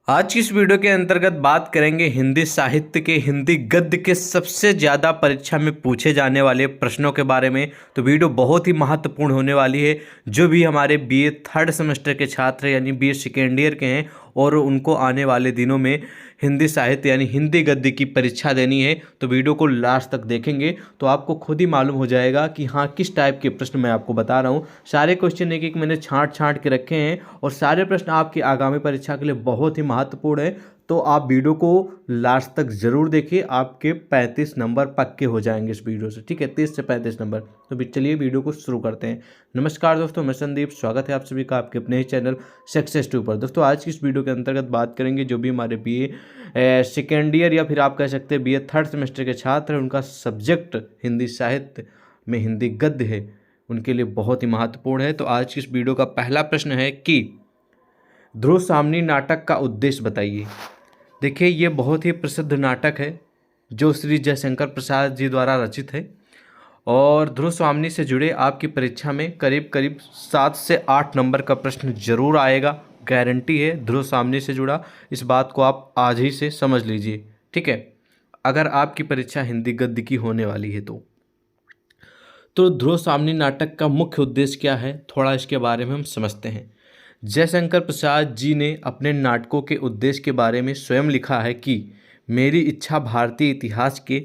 आज की इस वीडियो के अंतर्गत बात करेंगे हिंदी साहित्य के हिंदी गद्य के सबसे ज़्यादा परीक्षा में पूछे जाने वाले प्रश्नों के बारे में। तो वीडियो बहुत ही महत्वपूर्ण होने वाली है। जो भी हमारे बीए थर्ड सेमेस्टर के छात्र यानी बीए सेकेंड ईयर के हैं और उनको आने वाले दिनों में हिंदी साहित्य यानी हिंदी गद्य की परीक्षा देनी है, तो वीडियो को लास्ट तक देखेंगे तो आपको खुद ही मालूम हो जाएगा कि हाँ किस टाइप के प्रश्न मैं आपको बता रहा हूँ। सारे क्वेश्चन एक एक मैंने छांट के रखे हैं और सारे प्रश्न आपकी आगामी परीक्षा के लिए बहुत ही महत्वपूर्ण है। तो आप वीडियो को लास्ट तक ज़रूर देखिए, आपके 35 नंबर पक्के हो जाएंगे इस वीडियो से। ठीक है, 30 से 35 नंबर। तो चलिए वीडियो को शुरू करते हैं। नमस्कार दोस्तों, मैं संदीप, स्वागत है आप सभी का आपके अपने ही चैनल सक्सेस टू पर। दोस्तों आज की इस वीडियो के अंतर्गत बात करेंगे जो भी हमारे बीए सेकेंड ईयर या फिर आप कह सकते हैं बीए थर्ड सेमेस्टर के छात्र हैं, उनका सब्जेक्ट हिंदी साहित्य में हिंदी गद्य है, उनके लिए बहुत ही महत्वपूर्ण है। तो आज की इस वीडियो का पहला प्रश्न है कि ध्रुव सामनी नाटक का उद्देश्य बताइए। देखिए, ये बहुत ही प्रसिद्ध नाटक है जो श्री जयशंकर प्रसाद जी द्वारा रचित है और ध्रुव स्वामी से जुड़े आपकी परीक्षा में करीब करीब 7 से 8 नंबर का प्रश्न जरूर आएगा, गारंटी है। ध्रुव स्वामी से जुड़ा, इस बात को आप आज ही से समझ लीजिए। ठीक है, अगर आपकी परीक्षा हिंदी गद्य की होने वाली है तो ध्रुव स्वामी नाटक का मुख्य उद्देश्य क्या है, थोड़ा इसके बारे में हम समझते हैं। जयशंकर प्रसाद जी ने अपने नाटकों के उद्देश्य के बारे में स्वयं लिखा है कि मेरी इच्छा भारतीय इतिहास के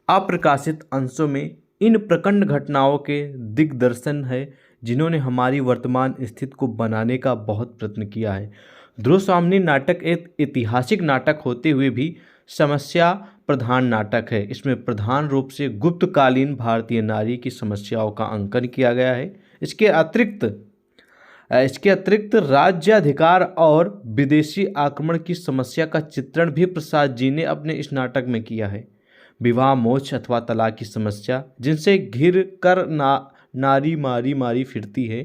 अप्रकाशित अंशों में इन प्रखंड घटनाओं के दिग्दर्शन है जिन्होंने हमारी वर्तमान स्थिति को बनाने का बहुत प्रयत्न किया है। ध्रुव स्वामी नाटक एक ऐतिहासिक नाटक होते हुए भी समस्या प्रधान नाटक है। इसमें प्रधान रूप से गुप्तकालीन भारतीय नारी की समस्याओं का अंकन किया गया है। इसके अतिरिक्त राज्याधिकार और विदेशी आक्रमण की समस्या का चित्रण भी प्रसाद जी ने अपने इस नाटक में किया है। विवाह, मोक्ष अथवा तलाक की समस्या जिनसे घिर कर नारी मारी फिरती है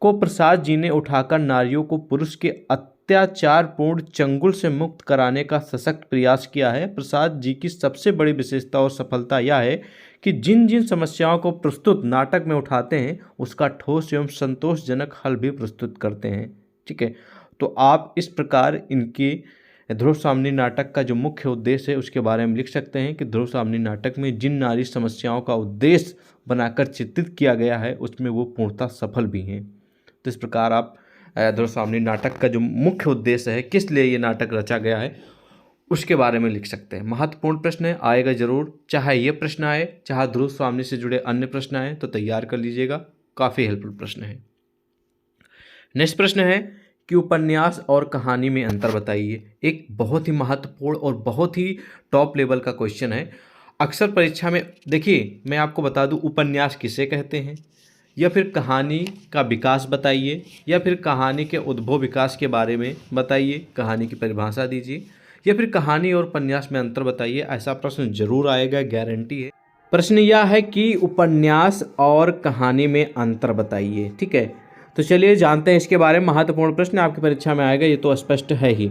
को प्रसाद जी ने उठाकर नारियों को पुरुष के अत्याचारपूर्ण चंगुल से मुक्त कराने का सशक्त प्रयास किया है। प्रसाद जी की सबसे बड़ी विशेषता और सफलता यह है कि जिन जिन समस्याओं को प्रस्तुत नाटक में उठाते हैं उसका ठोस एवं संतोषजनक हल भी प्रस्तुत करते हैं। ठीक है, तो आप इस प्रकार इनके ध्रुव स्वामी नाटक का जो मुख्य उद्देश्य है उसके बारे में लिख सकते हैं कि ध्रुव स्वामी नाटक में जिन नारी समस्याओं का उद्देश्य बनाकर चित्रित किया गया है उसमें वो पूर्णतः सफल भी हैं। तो इस प्रकार आप ध्रुव स्वामी नाटक का जो मुख्य उद्देश्य है, किस लिए ये नाटक रचा गया है, उसके बारे में लिख सकते हैं। महत्वपूर्ण प्रश्न है, आएगा जरूर, चाहे ये प्रश्न आए चाहे ध्रुव स्वामी से जुड़े अन्य प्रश्न आए तो तैयार कर लीजिएगा, काफ़ी हेल्पफुल प्रश्न है। नेक्स्ट प्रश्न है कि उपन्यास और कहानी में अंतर बताइए। एक बहुत ही महत्वपूर्ण और बहुत ही टॉप लेवल का क्वेश्चन है। अक्सर परीक्षा में, देखिए मैं आपको बता दूं, उपन्यास किसे कहते हैं, या फिर कहानी का विकास बताइए, या फिर कहानी के उद्भव विकास के बारे में बताइए, कहानी की परिभाषा दीजिए, या फिर कहानी और उपन्यास में अंतर बताइए। ऐसा प्रश्न जरूर आएगा, गारंटी है। प्रश्न यह है कि उपन्यास और कहानी में अंतर बताइए। ठीक है, तो चलिए जानते हैं इसके बारे में। महत्वपूर्ण प्रश्न आपकी परीक्षा में आएगा, ये तो स्पष्ट है ही।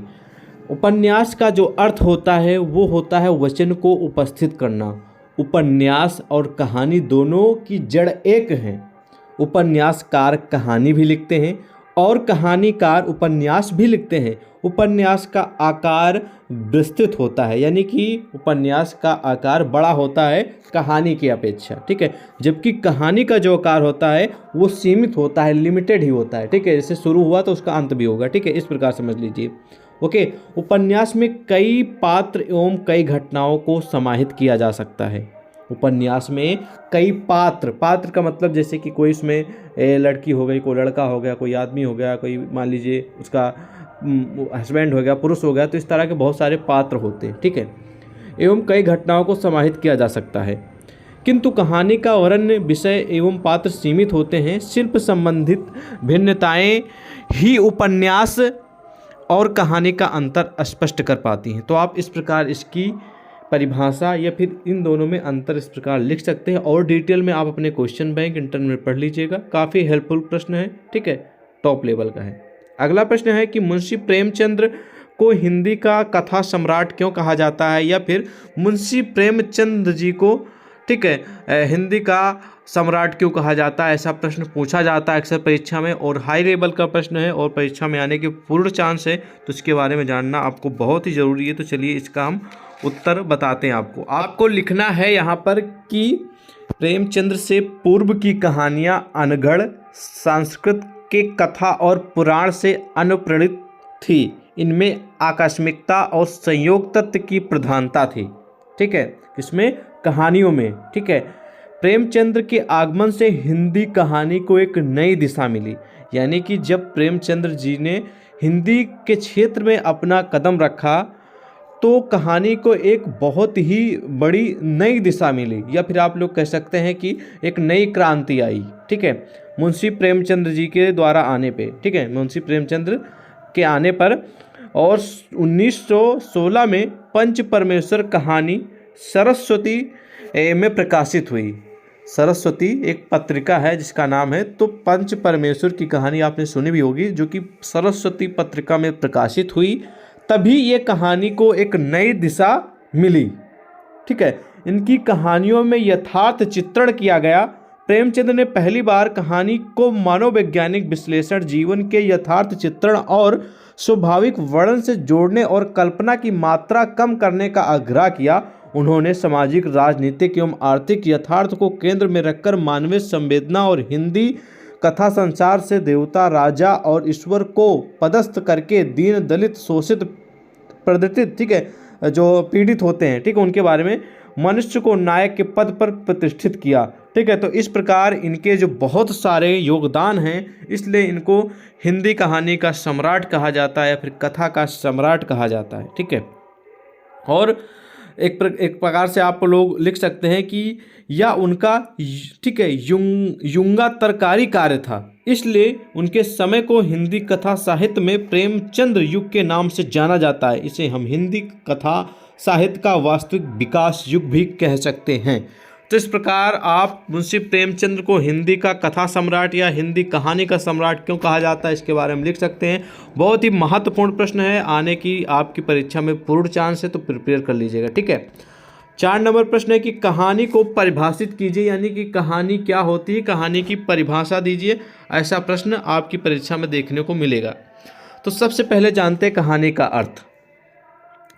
उपन्यास का जो अर्थ होता है वो होता है वचन को उपस्थित करना। उपन्यास और कहानी दोनों की जड़ एक है। उपन्यासकार कहानी भी लिखते हैं और कहानीकार उपन्यास भी लिखते हैं। उपन्यास का आकार विस्तृत होता है, यानी कि उपन्यास का आकार बड़ा होता है कहानी की अपेक्षा। ठीक है, जबकि कहानी का जो आकार होता है वो सीमित होता है, लिमिटेड ही होता है। ठीक है, जैसे शुरू हुआ तो उसका अंत भी होगा। ठीक है, इस प्रकार समझ लीजिए। ओके, उपन्यास में कई पात्र एवं कई घटनाओं को समाहित किया जा सकता है। उपन्यास में कई पात्र का मतलब जैसे कि कोई इसमें लड़की हो गई, कोई लड़का हो गया, कोई आदमी हो गया, कोई मान लीजिए उसका हस्बैंड हो गया, पुरुष हो गया, तो इस तरह के बहुत सारे पात्र होते हैं। ठीक है, एवं कई घटनाओं को समाहित किया जा सकता है। किंतु कहानी का वर्णन, विषय एवं पात्र सीमित होते हैं। शिल्प संबंधित भिन्नताएं ही उपन्यास और कहानी का अंतर स्पष्ट कर पाती हैं। तो आप इस प्रकार इसकी परिभाषा या फिर इन दोनों में अंतर इस प्रकार लिख सकते हैं, और डिटेल में आप अपने क्वेश्चन बैंक इंटरनेट में पढ़ लीजिएगा, काफ़ी हेल्पफुल प्रश्न है। ठीक है, टॉप लेवल का है। अगला प्रश्न है कि मुंशी प्रेमचंद को हिंदी का कथा सम्राट क्यों कहा जाता है, या फिर मुंशी प्रेमचंद जी को ठीक है। हिंदी का सम्राट क्यों कहा जाता है, ऐसा प्रश्न पूछा जाता है अक्सर परीक्षा में, और हाई लेवल का प्रश्न है और परीक्षा में आने के पूर्ण चांस है, तो इसके बारे में जानना आपको बहुत ही ज़रूरी है। तो चलिए इसका हम उत्तर बताते हैं। आपको लिखना है यहाँ पर कि प्रेमचंद्र से पूर्व की कहानियाँ अनगढ़, संस्कृत के कथा और पुराण से अनुप्रेरित थी। इनमें आकस्मिकता और संयोग तत्व की प्रधानता थी। ठीक है, इसमें कहानियों में। ठीक है, प्रेमचंद्र के आगमन से हिंदी कहानी को एक नई दिशा मिली। यानी कि जब प्रेमचंद्र जी ने हिंदी के क्षेत्र में अपना कदम रखा तो कहानी को एक बहुत ही बड़ी नई दिशा मिली, या फिर आप लोग कह सकते हैं कि एक नई क्रांति आई। ठीक है, मुंशी प्रेमचंद्र जी के द्वारा आने पे। ठीक है, मुंशी प्रेमचंद्र के आने पर, और 1916 में पंच परमेश्वर कहानी सरस्वती में प्रकाशित हुई। सरस्वती एक पत्रिका है जिसका नाम है, तो पंच परमेश्वर की कहानी आपने सुनी भी होगी, जो कि सरस्वती पत्रिका में प्रकाशित हुई। तभी ये कहानी को एक नई दिशा मिली। ठीक है, इनकी कहानियों में यथार्थ चित्रण किया गया। प्रेमचंद ने पहली बार कहानी को मनोवैज्ञानिक विश्लेषण, जीवन के यथार्थ चित्रण और स्वाभाविक वर्णन से जोड़ने और कल्पना की मात्रा कम करने का आग्रह किया। उन्होंने सामाजिक, राजनीतिक एवं आर्थिक यथार्थ को केंद्र में रखकर मानवीय संवेदना और हिंदी कथा संसार से देवता, राजा और ईश्वर को पदस्थ करके दीन, दलित, शोषित, प्रदर्शित, ठीक है, जो पीड़ित होते हैं, ठीक है, उनके बारे में मनुष्य को नायक के पद पर प्रतिष्ठित किया। ठीक है, तो इस प्रकार इनके जो बहुत सारे योगदान हैं, इसलिए इनको हिंदी कहानी का सम्राट कहा जाता है या फिर कथा का सम्राट कहा जाता है। ठीक है, और एक प्रकार से आप लोग लिख सकते हैं कि यह उनका, ठीक है, युंगा तरकारी कार्य था, इसलिए उनके समय को हिंदी कथा साहित्य में प्रेमचंद्र युग के नाम से जाना जाता है। इसे हम हिंदी कथा साहित्य का वास्तविक विकास युग भी कह सकते हैं। तो इस प्रकार आप मुंशी प्रेमचंद्र को हिंदी का कथा सम्राट या हिंदी कहानी का सम्राट क्यों कहा जाता है, इसके बारे में लिख सकते हैं। बहुत ही महत्वपूर्ण प्रश्न है, आने की आपकी परीक्षा में पूर्ण चांस है, तो प्रिपेयर कर लीजिएगा। ठीक है, 4 नंबर प्रश्न है कि कहानी को परिभाषित कीजिए, यानी कि कहानी क्या होती है, कहानी की परिभाषा दीजिए। ऐसा प्रश्न आपकी परीक्षा में देखने को मिलेगा। तो सबसे पहले जानते हैं कहानी का अर्थ।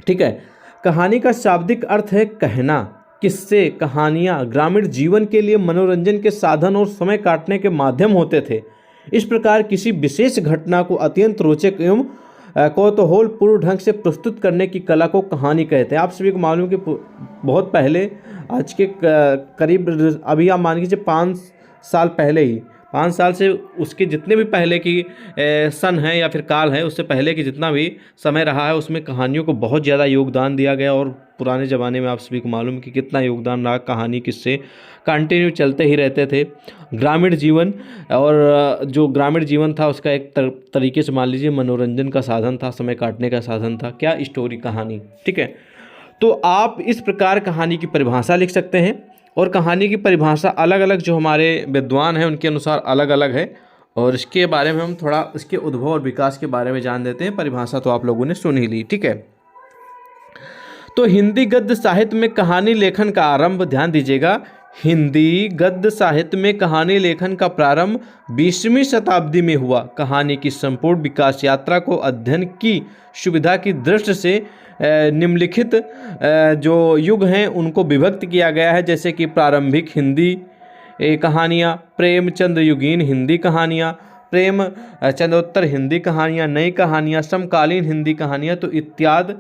ठीक है, कहानी का शाब्दिक अर्थ है कहना। किस्से, कहानियाँ ग्रामीण जीवन के लिए मनोरंजन के साधन और समय काटने के माध्यम होते थे। इस प्रकार किसी विशेष घटना को अत्यंत रोचक एवं कौतूहलपूर्ण ढंग से प्रस्तुत करने की कला को कहानी कहते हैं। आप सभी को मालूम है कि बहुत पहले, आज के करीब, अभी आप मान लीजिए 5 साल पहले ही, 5 साल से उसके जितने भी पहले की सन है या फिर काल है, उससे पहले की जितना भी समय रहा है, उसमें कहानियों को बहुत ज़्यादा योगदान दिया गया। और पुराने ज़माने में आप सभी को मालूम है कि कितना योगदान रहा, कहानी किससे कंटिन्यू चलते ही रहते थे। ग्रामीण जीवन, और जो ग्रामीण जीवन था उसका एक तरीके से मान लीजिए मनोरंजन का साधन था, समय काटने का साधन था। क्या? स्टोरी, कहानी। ठीक है, तो आप इस प्रकार कहानी की परिभाषा लिख सकते हैं, और कहानी की परिभाषा अलग अलग जो हमारे विद्वान हैं उनके अनुसार अलग अलग है, और इसके बारे में हम थोड़ा इसके उद्भव और विकास के बारे में जान देते हैं। परिभाषा तो आप लोगों ने सुन ही ली। ठीक है, तो हिंदी गद्य साहित्य में कहानी लेखन का आरंभ, ध्यान दीजिएगा, हिंदी गद्य साहित्य में कहानी लेखन का प्रारंभ 20वीं शताब्दी में हुआ। कहानी की संपूर्ण विकास यात्रा को अध्ययन की सुविधा की दृष्टि से निम्नलिखित जो युग हैं उनको विभक्त किया गया है, जैसे कि प्रारंभिक हिंदी कहानियाँ, प्रेमचंद्र युगीन हिंदी कहानियाँ, प्रेमचंद्रोत्तर हिंदी कहानियाँ, नई कहानियाँ, समकालीन हिंदी कहानियाँ, तो इत्यादि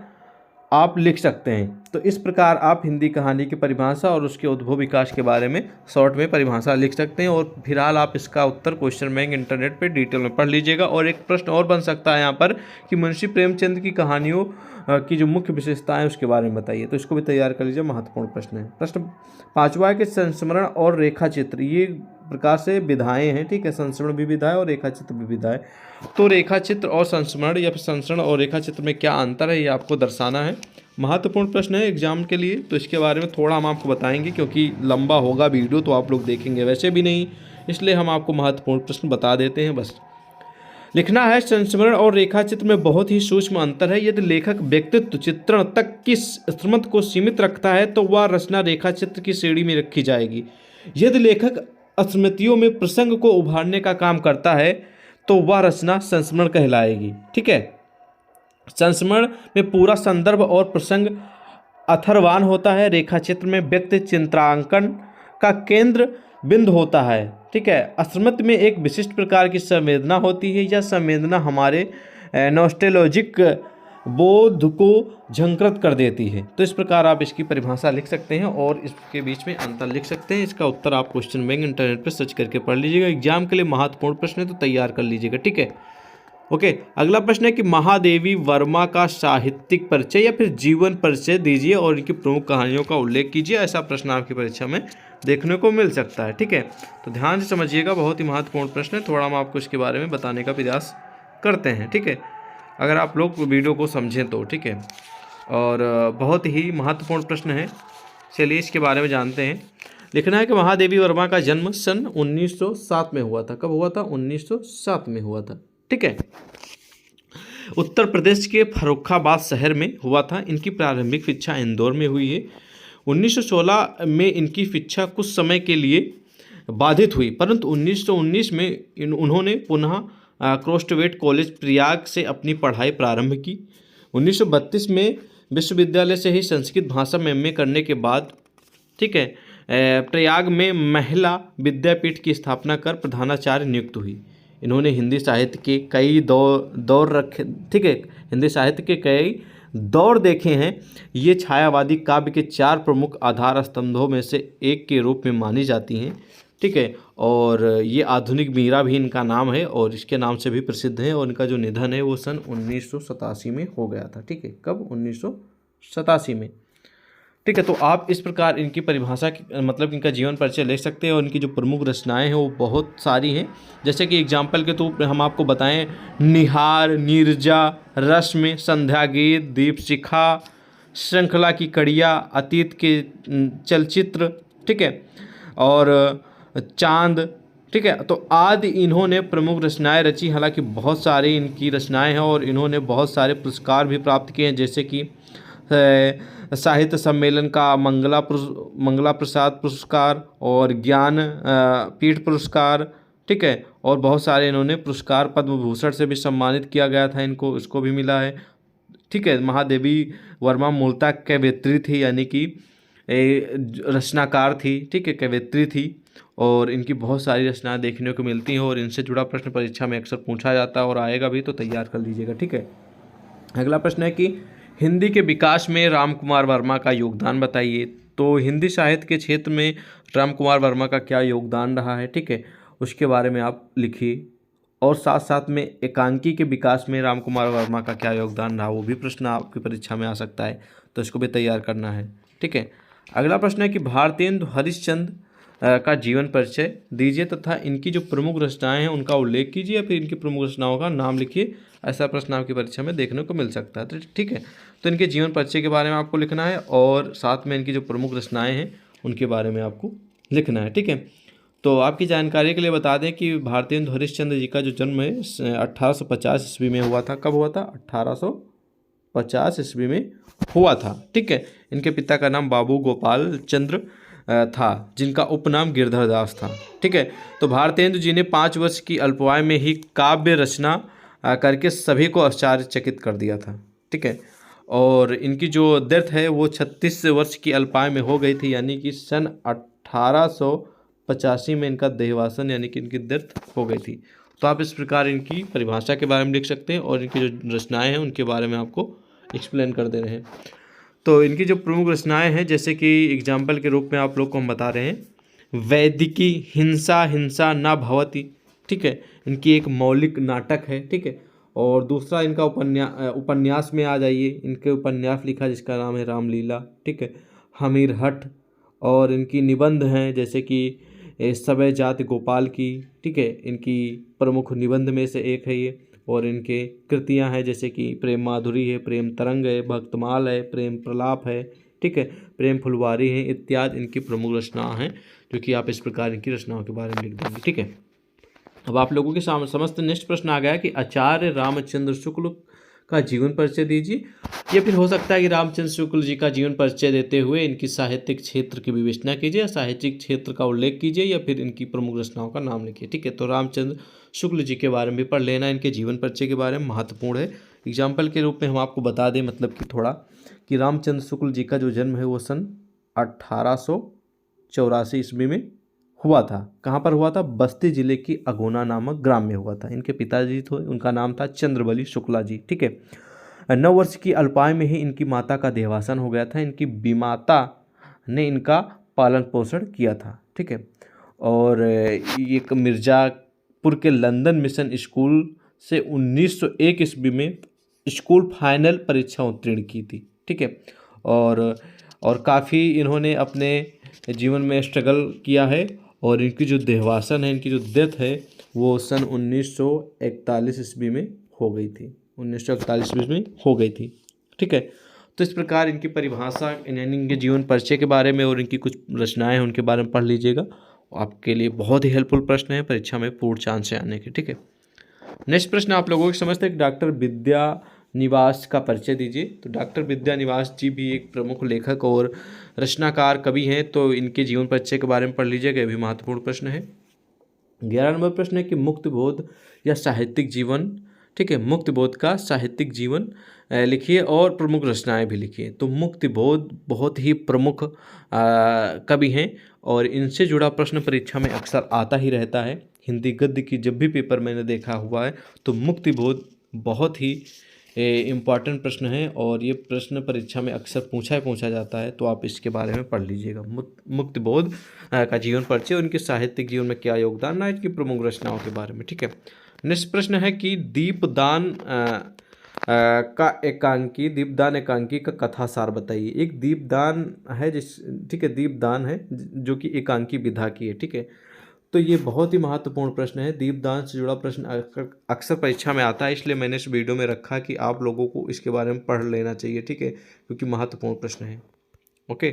आप लिख सकते हैं। तो इस प्रकार आप हिंदी कहानी की परिभाषा और उसके उद्भव विकास के बारे में शॉर्ट में परिभाषा लिख सकते हैं, और फिलहाल आप इसका उत्तर क्वेश्चन बैंक इंटरनेट पे डिटेल में पढ़ लीजिएगा। और एक प्रश्न और बन सकता है यहाँ पर कि मुंशी प्रेमचंद की कहानियों की जो मुख्य विशेषताएं उसके बारे में बताइए, तो इसको भी तैयार कर लीजिए, महत्वपूर्ण प्रश्न है। प्रश्न 5वां के संस्मरण और रेखा चित्र, ये प्रकार से विधाएं हैं। ठीक है, संस्मरण भी विधा है और रेखा चित्र भी विधा है। तो रेखा चित्र और संस्मरण या फिर संस्मरण और रेखा चित्र में क्या अंतर है, ये आपको दर्शाना है। महत्वपूर्ण प्रश्न है एग्जाम के लिए, तो इसके बारे में थोड़ा हम आपको बताएंगे, क्योंकि लंबा होगा वीडियो तो आप लोग देखेंगे वैसे भी नहीं, इसलिए हम आपको महत्वपूर्ण प्रश्न बता देते हैं बस। लिखना है, संस्मरण और रेखाचित्र में बहुत ही सूक्ष्म अंतर है। यदि लेखक व्यक्तित्व चित्रण तक की स्मृत को सीमित रखता है तो वह रचना रेखाचित्र की श्रेणी में रखी जाएगी। यदि लेखक स्मृतियों में प्रसंग को उभारने का काम करता है तो वह रचना संस्मरण कहलाएगी। ठीक है, संस्मरण में पूरा संदर्भ और प्रसंग अथर्वान होता है। रेखाचित्र में व्यक्ति चित्रांकन का केंद्र बिंदु होता है। ठीक है, स्मृति में एक विशिष्ट प्रकार की संवेदना होती है। यह संवेदना हमारे नॉस्टैल्जिक बोध को झंकृत कर देती है। तो इस प्रकार आप इसकी परिभाषा लिख सकते हैं और इसके बीच में अंतर लिख सकते हैं। इसका उत्तर आप क्वेश्चन बैंक इंटरनेट पर सर्च करके पढ़ लीजिएगा। एग्जाम के लिए महत्वपूर्ण प्रश्न है तो तैयार कर लीजिएगा। ठीक है, ओके। अगला प्रश्न है कि महादेवी वर्मा का साहित्यिक परिचय या फिर जीवन परिचय दीजिए और इनकी प्रमुख कहानियों का उल्लेख कीजिए। ऐसा प्रश्न आपकी परीक्षा में देखने को मिल सकता है। ठीक है, तो ध्यान से समझिएगा, बहुत ही महत्वपूर्ण प्रश्न है। थोड़ा हम आपको इसके बारे में बताने का प्रयास करते हैं। ठीक है, अगर आप लोग वीडियो को समझें तो। ठीक है, और बहुत ही महत्वपूर्ण प्रश्न है। चलिए इसके बारे में जानते हैं। लिखना है कि महादेवी वर्मा का जन्म सन 1907 में हुआ था। कब हुआ था? 1907 में हुआ था। ठीक है, उत्तर प्रदेश के फर्रुखाबाद शहर में हुआ था। इनकी प्रारंभिक शिक्षा इंदौर में हुई है। 1916 में इनकी शिक्षा कुछ समय के लिए बाधित हुई, परंतु 1919 में उन्होंने पुनः क्रोस्टवेट कॉलेज प्रयाग से अपनी पढ़ाई प्रारंभ की। 1932 में विश्वविद्यालय से ही संस्कृत भाषा में एमए करने के बाद, ठीक है, प्रयाग में महिला विद्यापीठ की स्थापना कर प्रधानाचार्य नियुक्त हुई। इन्होंने हिंदी साहित्य के कई दौर रखे। ठीक है, हिंदी साहित्य के कई दौर देखे हैं। ये छायावादी काव्य के 4 प्रमुख आधार स्तंभों में से एक के रूप में मानी जाती हैं। ठीक है, और ये आधुनिक मीरा भी इनका नाम है और इसके नाम से भी प्रसिद्ध है। और इनका जो निधन है वो सन 1987 में हो गया था। ठीक है, कब? 1987 में। ठीक है, तो आप इस प्रकार इनकी परिभाषा मतलब इनका जीवन परिचय ले सकते हैं। और इनकी जो प्रमुख रचनाएं हैं वो बहुत सारी हैं। जैसे कि एग्जाम्पल के तो हम आपको बताएं, निहार, नीरजा, रश्मि, संध्या गीत, दीपशिखा, श्रृंखला की कड़िया, अतीत के चलचित्र, ठीक है, और चांद। ठीक है, तो आदि इन्होंने प्रमुख रचनाएं रची। हालांकि बहुत सारी इनकी रचनाएं हैं और इन्होंने बहुत सारे पुरस्कार भी प्राप्त किए हैं, जैसे कि साहित्य सम्मेलन का मंगला प्रसाद पुरस्कार और ज्ञान पीठ पुरस्कार। ठीक है, और बहुत सारे इन्होंने पुरस्कार, पद्म भूषण से भी सम्मानित किया गया था इनको, इसको भी मिला है। ठीक है, महादेवी वर्मा मूलतः कवयित्री थी, यानी कि रचनाकार थी। ठीक है, कवयित्री थी और इनकी बहुत सारी रचनाएं देखने को मिलती हैं और इनसे जुड़ा प्रश्न परीक्षा में अक्सर पूछा जाता है और आएगा भी, तो तैयार कर लीजिएगा। ठीक है, अगला प्रश्न है कि हिंदी के विकास में रामकुमार वर्मा का योगदान बताइए। तो हिंदी साहित्य के क्षेत्र में रामकुमार वर्मा का क्या योगदान रहा है, ठीक है, उसके बारे में आप लिखिए। और साथ साथ में एकांकी के विकास में रामकुमार वर्मा का क्या योगदान रहा, वो भी प्रश्न आपकी परीक्षा में आ सकता है, तो इसको भी तैयार करना है। ठीक है, अगला प्रश्न है कि भारतेंदु हरिश्चंद्र का जीवन परिचय दीजिए तथा इनकी जो प्रमुख रचनाएं हैं उनका उल्लेख कीजिए या फिर इनकी प्रमुख रचनाओं का नाम लिखिए। ऐसा प्रश्न आपकी परीक्षा में देखने को मिल सकता है। तो ठीक है, तो इनके जीवन परिचय के बारे में आपको लिखना है और साथ में इनकी जो प्रमुख रचनाएं हैं उनके बारे में आपको लिखना है। ठीक है, तो आपकी जानकारी के लिए बता दें कि भारतेंदु हरिश्चंद्र जी का जो जन्म है 1850 ईस्वी में हुआ था। कब हुआ था? 1850 ईस्वी में हुआ था। ठीक है, इनके पिता का नाम बाबू गोपाल चंद्र था, जिनका उपनाम गिरधर दास था। ठीक है, तो भारतेंदु जी ने 5 वर्ष की अल्पायु में ही काव्य रचना करके सभी को आश्चर्यचकित कर दिया था। ठीक है, और इनकी जो डेथ है वो 36 वर्ष की अल्पायु में हो गई थी, यानी कि सन 1885 में इनका देहवासन यानी कि इनकी डेथ हो गई थी। तो आप इस प्रकार इनकी परिभाषा के बारे में लिख सकते हैं और इनकी जो रचनाएं हैं उनके बारे में आपको एक्सप्लेन कर दे रहे हैं। तो इनकी जो प्रमुख रचनाएं हैं, जैसे कि एग्जाम्पल के रूप में आप लोग को हम बता रहे हैं, वैदिकी, हिंसा हिंसा न भवति। ठीक है, इनकी एक मौलिक नाटक है। ठीक है, और दूसरा इनका उपन्यास में आ जाइए, इनके उपन्यास लिखा जिसका नाम है रामलीला। ठीक है, हमीरहट, और इनकी निबंध हैं जैसे कि सवै जाति गोपाल की। ठीक है, इनकी प्रमुख निबंध में से एक है ये। और इनके कृतियां हैं जैसे कि प्रेम माधुरी है, प्रेम तरंग है, भक्तमाल है, प्रेम प्रलाप है। ठीक है, प्रेम फुलवारी है इत्यादि इनकी प्रमुख रचना हैं, जो कि आप इस प्रकार इनकी रचनाओं के बारे में लिख देंगे। ठीक है, अब आप लोगों के सामने समस्त नेक्स्ट प्रश्न आ गया कि आचार्य रामचंद्र शुक्ल का जीवन परिचय दीजिए। या फिर हो सकता है कि रामचंद्र शुक्ल जी का जीवन परिचय देते हुए इनकी साहित्यिक क्षेत्र की विवेचना कीजिए, साहित्यिक क्षेत्र का उल्लेख कीजिए, या फिर इनकी प्रमुख रचनाओं का नाम लिखिए। ठीक है, तो रामचंद्र शुक्ल जी के बारे में भी पढ़ लेना, इनके जीवन परिचय के बारे में महत्वपूर्ण है। एग्जाम्पल के रूप में हम आपको बता दें मतलब कि थोड़ा कि रामचंद्र शुक्ल जी का जो जन्म है वो सन 1884 ईस्वी में हुआ था। कहाँ पर हुआ था? बस्ती जिले की अगोना नामक ग्राम में हुआ था। इनके पिताजी थे, उनका नाम था चंद्रबली शुक्ला जी। ठीक है, 9 वर्ष की अल्पायु में ही इनकी माता का देहावसान हो गया था। इनकी बीमाता ने इनका पालन पोषण किया था। ठीक है, और एक मिर्ज़ापुर के लंदन मिशन स्कूल से 1901 ईस्वी में स्कूल फाइनल परीक्षा उत्तीर्ण की थी। ठीक है, और काफ़ी इन्होंने अपने जीवन में स्ट्रगल किया है, और इनकी जो देहावसान है, इनकी जो डेथ है वो सन 1941 ईस्वी में हो गई थी। 1941 ईस्वी में हो गई थी। ठीक है, तो इस प्रकार इनकी परिभाषा, इनके जीवन परिचय के बारे में और इनकी कुछ रचनाएं हैं उनके बारे में पढ़ लीजिएगा। आपके लिए बहुत ही हेल्पफुल प्रश्न है परीक्षा में पूर्ण चांस से आने के। ठीक है, नेक्स्ट प्रश्न आप लोगों की समझते हैं कि डॉक्टर विद्या निवास का परिचय दीजिए। तो डॉक्टर विद्या निवास जी भी एक प्रमुख लेखक और रचनाकार कवि हैं, तो इनके जीवन परिचय के बारे में पढ़ लीजिएगा, ये भी महत्वपूर्ण प्रश्न है। 11 नंबर प्रश्न है कि मुक्त बोध या साहित्यिक जीवन। ठीक है, मुक्त बोध का साहित्यिक जीवन लिखिए और प्रमुख रचनाएं भी लिखिए। तो मुक्त बोध बहुत ही प्रमुख कवि हैं, और इनसे जुड़ा प्रश्न परीक्षा में अक्सर आता ही रहता है। हिंदी गद्य की जब भी पेपर मैंने देखा हुआ है तो मुक्ति बोध बहुत ही इम्पॉर्टेंट प्रश्न है, और ये प्रश्न परीक्षा में अक्सर पूछा जाता है, तो आप इसके बारे में पढ़ लीजिएगा। मुक्ति बोध का जीवन परिचय, उनके साहित्यिक जीवन में क्या योगदान है, इनकी प्रमुख रचनाओं के बारे में। ठीक है, नेक्स्ट प्रश्न है कि दीपदान एकांकी का कथा सार बताइए। एक दीपदान है ठीक है, दीपदान है जो कि एकांकी विधा की है। ठीक है, तो ये बहुत ही महत्वपूर्ण प्रश्न है। दीपदान से जुड़ा प्रश्न अक्सर परीक्षा में आता है, इसलिए मैंने इस वीडियो में रखा कि आप लोगों को इसके बारे में पढ़ लेना चाहिए। ठीक है, क्योंकि महत्वपूर्ण प्रश्न है। ओके,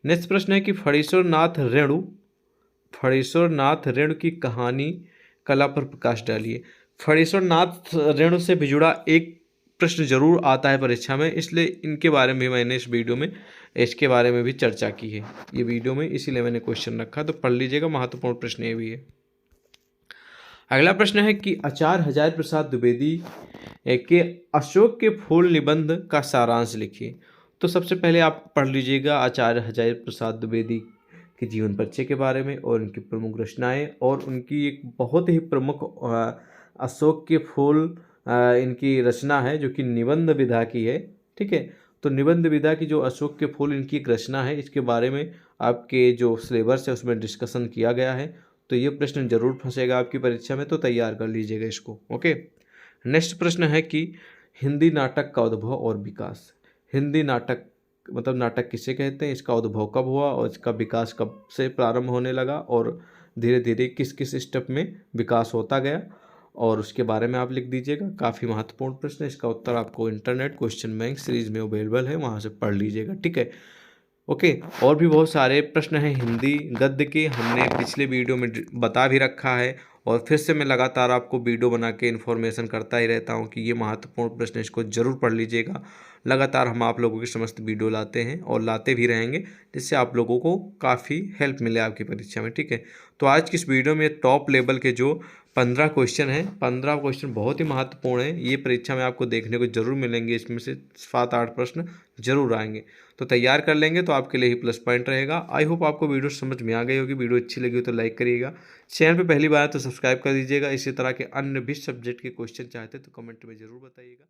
नेक्स्ट प्रश्न है कि फणीश्वर नाथ रेणु की कहानी कला पर प्रकाश डालिए। फणीश्वर नाथ रेणु से भी जुड़ा एक प्रश्न जरूर आता है परीक्षा में, इसलिए इनके बारे में मैंने इस वीडियो में इसके बारे में भी चर्चा की है ये वीडियो में, इसीलिए मैंने क्वेश्चन रखा, तो पढ़ लीजिएगा, महत्वपूर्ण प्रश्न ये भी है। अगला प्रश्न है कि आचार्य हजारी प्रसाद द्विवेदी के अशोक के फूल निबंध का सारांश लिखिए। तो सबसे पहले आप पढ़ लीजिएगा आचार्य हजारी प्रसाद द्विवेदी के जीवन परिचय के बारे में और उनकी प्रमुख रचनाएं, और उनकी एक बहुत ही प्रमुख अशोक के फूल इनकी रचना है जो कि निबंध विधा की है। ठीक है, तो निबंध विधा की जो अशोक के फूल इनकी एक रचना है, इसके बारे में आपके जो सिलेबस है उसमें डिस्कशन किया गया है, तो ये प्रश्न जरूर फंसेगा आपकी परीक्षा में, तो तैयार कर लीजिएगा इसको। ओके, नेक्स्ट प्रश्न है कि हिंदी नाटक का उद्भव और विकास। हिंदी नाटक मतलब नाटक किसे कहते हैं, इसका उद्भव कब हुआ और इसका विकास कब से प्रारंभ होने लगा, और धीरे धीरे किस किस स्टेप में विकास होता गया, और उसके बारे में आप लिख दीजिएगा। काफ़ी महत्वपूर्ण प्रश्न है, इसका उत्तर आपको इंटरनेट क्वेश्चन बैंक सीरीज में अवेलेबल है, वहाँ से पढ़ लीजिएगा। ठीक है, ओके, और भी बहुत सारे प्रश्न हैं हिंदी गद्य के, हमने पिछले वीडियो में बता भी रखा है, और फिर से मैं लगातार आपको वीडियो बना के इन्फॉर्मेशन करता ही रहता हूँ कि ये महत्वपूर्ण प्रश्न, इसको जरूर पढ़ लीजिएगा। लगातार हम आप लोगों की समस्त वीडियो लाते हैं और लाते भी रहेंगे, जिससे आप लोगों को काफ़ी हेल्प मिले आपकी परीक्षा में। ठीक है, तो आज की इस वीडियो में टॉप लेवल के जो 15 क्वेश्चन हैं, 15 क्वेश्चन बहुत ही महत्वपूर्ण हैं, ये परीक्षा में आपको देखने को जरूर मिलेंगे, इसमें से 7-8 प्रश्न जरूर आएंगे, तो तैयार कर लेंगे तो आपके लिए ही प्लस पॉइंट रहेगा। आई होप आपको वीडियो समझ में आ गई होगी, वीडियो अच्छी लगी हो तो लाइक करिएगा, चैनल पे पहली बार तो सब्सक्राइब कर दीजिएगा। इसी तरह के अन्य भी सब्जेक्ट के क्वेश्चन चाहते तो कमेंट में ज़रूर बताइएगा।